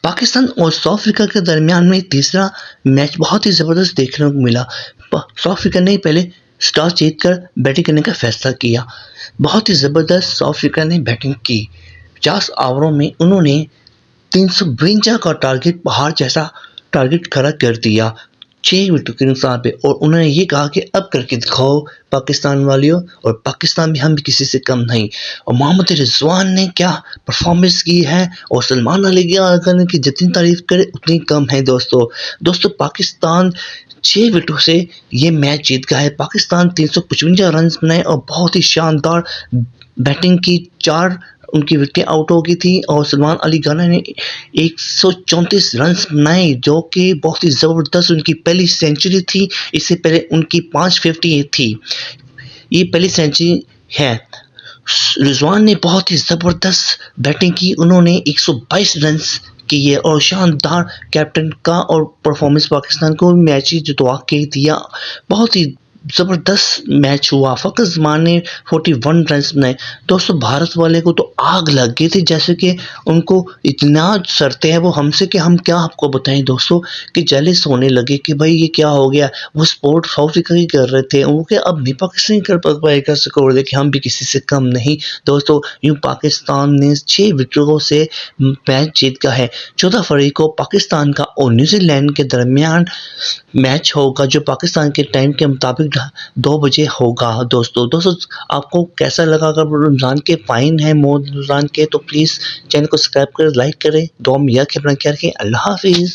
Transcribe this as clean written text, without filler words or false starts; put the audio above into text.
पाकिस्तान और south Africa के दरमियान में तीसरा मैच बहुत ही ज़बरदस्त देखने को मिला। साउथ अफ्रीका ने पहले टॉस जीतकर बैटिंग करने का फैसला किया। बहुत ही ज़बरदस्त साउथ अफ्रीका ने बैटिंग की। 50 ओवरों में उन्होंने 352 का टारगेट पहाड़ जैसा टारगेट खड़ा कर दिया 6 विकेट के नुकसान पे, और उन्होंने ये कहा कि अब करके दिखाओ पाकिस्तान वालियों, और पाकिस्तान भी हम भी किसी से कम नहीं। और मोहम्मद रिजवान ने क्या परफॉर्मेंस की है, और सलमान अली की जितनी तारीफ करे उतनी कम है। दोस्तों पाकिस्तान 6 विकेटों से ये मैच जीत गया है। पाकिस्तान 355 रन बनाए और बहुत ही शानदार बैटिंग की। 4 उनकी विकेटें आउट हो गई थी और सलमान अली गाना ने 134 रन बनाए, जो कि बहुत ही ज़बरदस्त उनकी पहली सेंचुरी थी। इससे पहले उनकी 550 थी। ये पहली सेंचुरी है। रिजवान ने बहुत ही ज़बरदस्त बैटिंग की। उन्होंने 122 रन किए और शानदार कैप्टन का और परफॉर्मेंस पाकिस्तान को मैच ही जितवा के दिया। बहुत ही ज़बरदस्त मैच हुआ। फ़खर जमान ने 41 रन बनाए। दोस्तों भारत वाले को तो आग लग गई थी, जैसे कि उनको इतना सरते हैं वो हमसे कि हम क्या आपको बताएं दोस्तों, कि जेलस होने लगे कि भाई ये क्या हो गया। वो स्पोर्ट साउथ अफ्रीका ही कर रहे थे, वो क्या अब नहीं पाकिस्तान कर पाएगा स्कोर दे कि हम भी किसी से कम नहीं। दोस्तों यूँ पाकिस्तान ने 6 विकेटों से मैच जीत गया है। 14 फरवरी को पाकिस्तान का और न्यूजीलैंड के दरमियान मैच होगा, जो पाकिस्तान के टाइम के मुताबिक 2 बजे होगा। दोस्तों आपको कैसा लगा? अगर रमज़ान के फ़ाइन है रमज़ान के, तो प्लीज़ चैनल को सब्सक्राइब करें, लाइक करें, दुआ में याद रखें, अपना ख्याल रखें। अल्लाह हाफ़िज़।